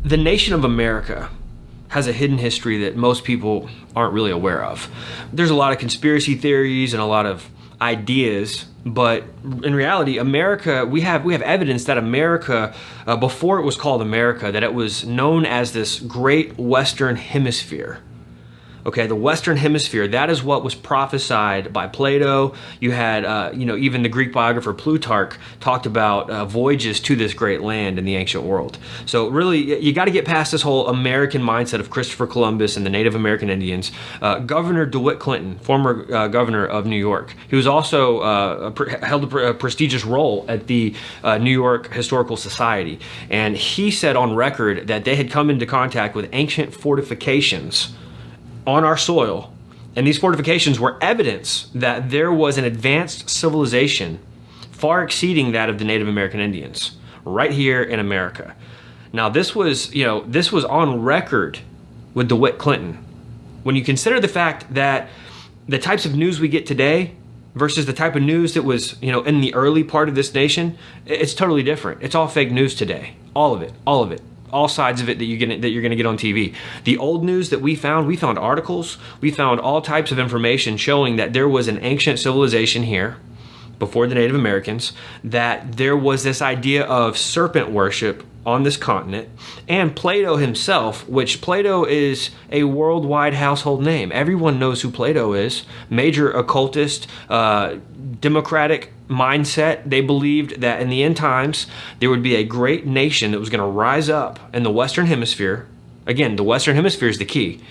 The nation of America has a hidden history that most people aren't really aware of. There's a lot of conspiracy theories and a lot of ideas, but in reality, America, we have evidence that America, before it was called America, that it was known as this great Western Hemisphere. Okay, the Western Hemisphere, that is what was prophesied by Plato. You had, even the Greek biographer Plutarch talked about voyages to this great land in the ancient world. So really, you got to get past this whole American mindset of Christopher Columbus and the Native American Indians. Governor DeWitt Clinton, former governor of New York, he was also held a prestigious role at the New York Historical Society. And he said on record that they had come into contact with ancient fortifications on our soil, and these fortifications were evidence that there was an advanced civilization far exceeding that of the Native American Indians right here in America. Now this was on record with DeWitt Clinton. When you consider the fact that the types of news we get today versus the type of news that was, in the early part of this nation, it's totally different. It's all fake news today. All of it. All sides of it that you're going to get on TV. The old news that we found articles, we found all types of information showing that there was an ancient civilization here before the Native Americans, that there was this idea of serpent worship on this continent, and Plato himself, which Plato is a worldwide household name. Everyone knows who Plato is. Major occultist, democratic mindset. They believed that in the end times, there would be a great nation that was going to rise up in the Western Hemisphere. Again, the Western Hemisphere is the key.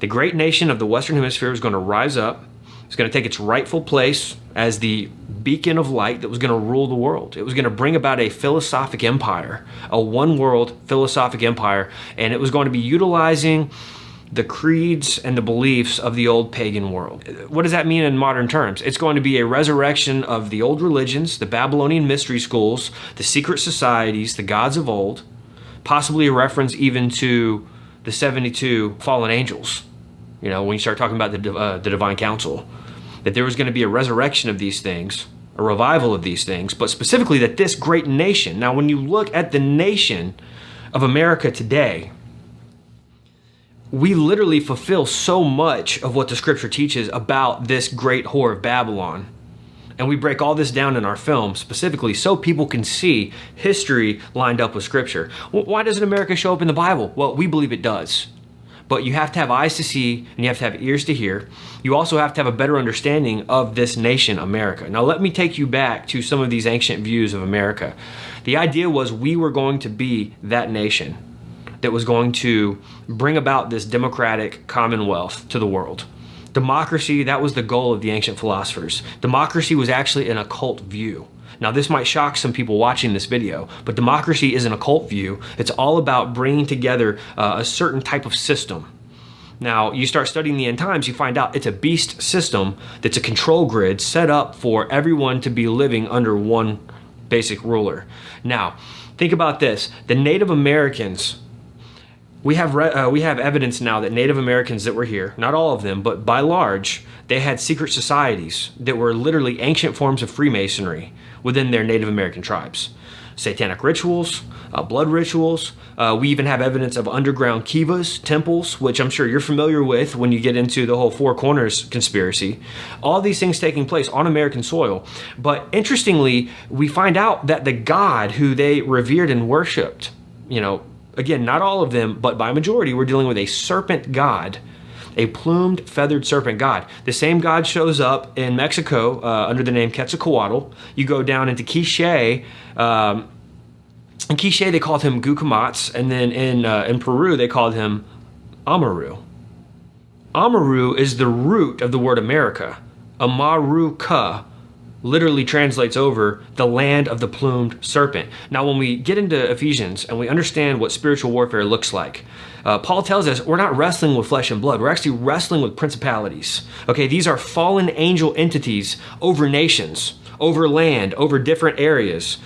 The great nation of the Western Hemisphere was going to rise up. It's going to take its rightful place as the beacon of light that was going to rule the world. It was going to bring about a philosophic empire, a one-world philosophic empire, and it was going to be utilizing the creeds and the beliefs of the old pagan world. What does that mean in modern terms? It's going to be a resurrection of the old religions, the Babylonian mystery schools, the secret societies, the gods of old, possibly a reference even to the 72 fallen angels. When you start talking about the divine council, that there was going to be a resurrection of these things, a revival of these things, but specifically that this great nation. Now, when you look at the nation of America today, we literally fulfill so much of what the scripture teaches about this great whore of Babylon. And we break all this down in our film specifically so people can see history lined up with scripture. Why doesn't America show up in the Bible? Well, we believe it does. But you have to have eyes to see and you have to have ears to hear. You also have to have a better understanding of this nation, America. Now let me take you back to some of these ancient views of America. The idea was we were going to be that nation that was going to bring about this democratic commonwealth to the world. Democracy, that was the goal of the ancient philosophers. Democracy was actually an occult view. Now, this might shock some people watching this video, but democracy is an occult view. It's all about bringing together a certain type of system. Now, you start studying the end times, you find out it's a beast system that's a control grid set up for everyone to be living under one basic ruler. Now, think about this. The Native Americans, we have evidence now that Native Americans that were here, not all of them, but by large, they had secret societies that were literally ancient forms of Freemasonry within their Native American tribes. Satanic rituals, blood rituals. We even have evidence of underground kivas, temples, which I'm sure you're familiar with when you get into the whole Four Corners conspiracy. All these things taking place on American soil. But interestingly, we find out that the God who they revered and worshipped, again, not all of them, but by majority, we're dealing with a serpent god, a plumed, feathered serpent god. The same god shows up in Mexico under the name Quetzalcoatl. You go down into Quiché. In Quiché, they called him Gucumatz, and then in Peru, they called him Amaru. Amaru is the root of the word America. Amaruca literally translates over the land of the plumed serpent. Now, when we get into Ephesians and we understand what spiritual warfare looks like, Paul tells us we're not wrestling with flesh and blood. We're actually wrestling with principalities. Okay, these are fallen angel entities over nations, over land, over different areas.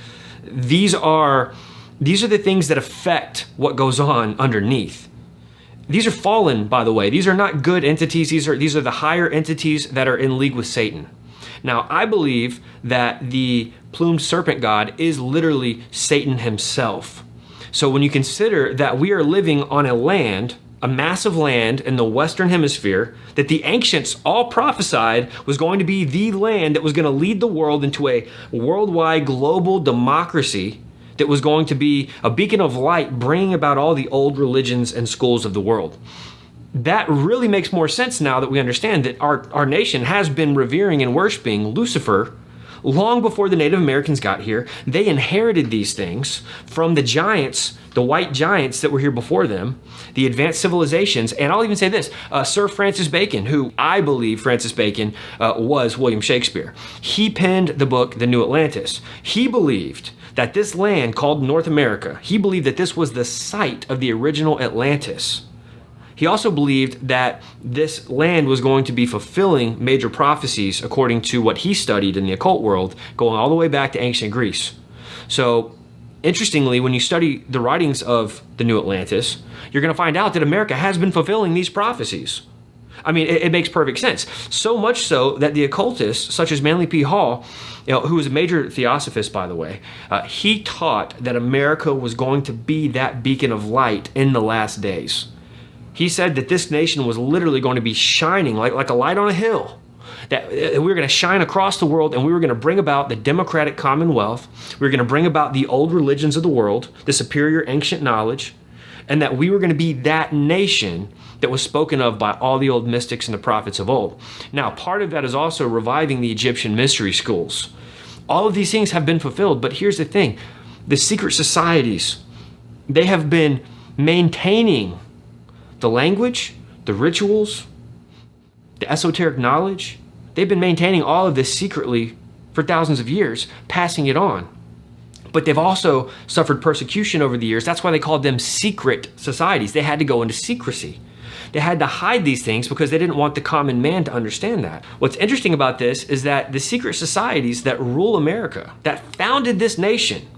These are the things that affect what goes on underneath. These are fallen, by the way. These are not good entities. These are the higher entities that are in league with Satan. Now, I believe that the plumed serpent god is literally Satan himself. So when you consider that we are living on a massive land in the Western Hemisphere, that the ancients all prophesied was going to be the land that was going to lead the world into a worldwide global democracy that was going to be a beacon of light, bringing about all the old religions and schools of the world. That really makes more sense now that we understand that our nation has been revering and worshiping Lucifer long before the Native Americans got here. They inherited these things from the giants, the white giants that were here before them, the advanced civilizations. And I'll even say this, Sir Francis Bacon, who I believe Francis Bacon was William Shakespeare. He penned the book, The New Atlantis. He believed that this land called North America, he believed that this was the site of the original Atlantis. He also believed that this land was going to be fulfilling major prophecies according to what he studied in the occult world, going all the way back to ancient Greece. So, interestingly, when you study the writings of the New Atlantis, you're going to find out that America has been fulfilling these prophecies. I mean, it makes perfect sense. So much so that the occultists, such as Manly P. Hall, who was a major theosophist, by the way, he taught that America was going to be that beacon of light in the last days. He said that this nation was literally going to be shining like a light on a hill, that we were going to shine across the world, and we were going to bring about the democratic commonwealth. We were going to bring about the old religions of the world, the superior ancient knowledge, and that we were going to be that nation that was spoken of by all the old mystics and the prophets of old. Now, part of that is also reviving the Egyptian mystery schools. All of these things have been fulfilled, but here's the thing. The secret societies, they have been maintaining the language, the rituals, the esoteric knowledge. They've been maintaining all of this secretly for thousands of years, passing it on. But they've also suffered persecution over the years. That's why they called them secret societies. They had to go into secrecy. They had to hide these things because they didn't want the common man to understand that. What's interesting about this is that the secret societies that rule America, that founded this nation,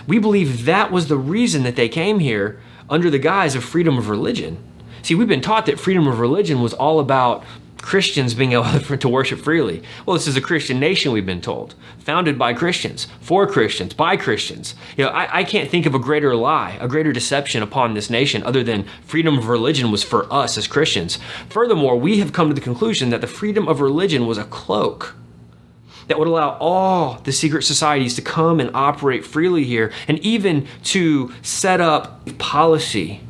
we believe that was the reason that they came here under the guise of freedom of religion. See, we've been taught that freedom of religion was all about Christians being able to worship freely. Well, this is a Christian nation, we've been told, founded by Christians, for Christians, by Christians. I can't think of a greater lie, a greater deception upon this nation other than freedom of religion was for us as Christians. Furthermore, we have come to the conclusion that the freedom of religion was a cloak that would allow all the secret societies to come and operate freely here, and even to set up policy.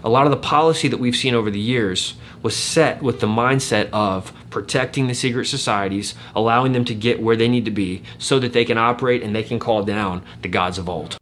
A lot of the policy that we've seen over the years was set with the mindset of protecting the secret societies, allowing them to get where they need to be so that they can operate and they can call down the gods of old.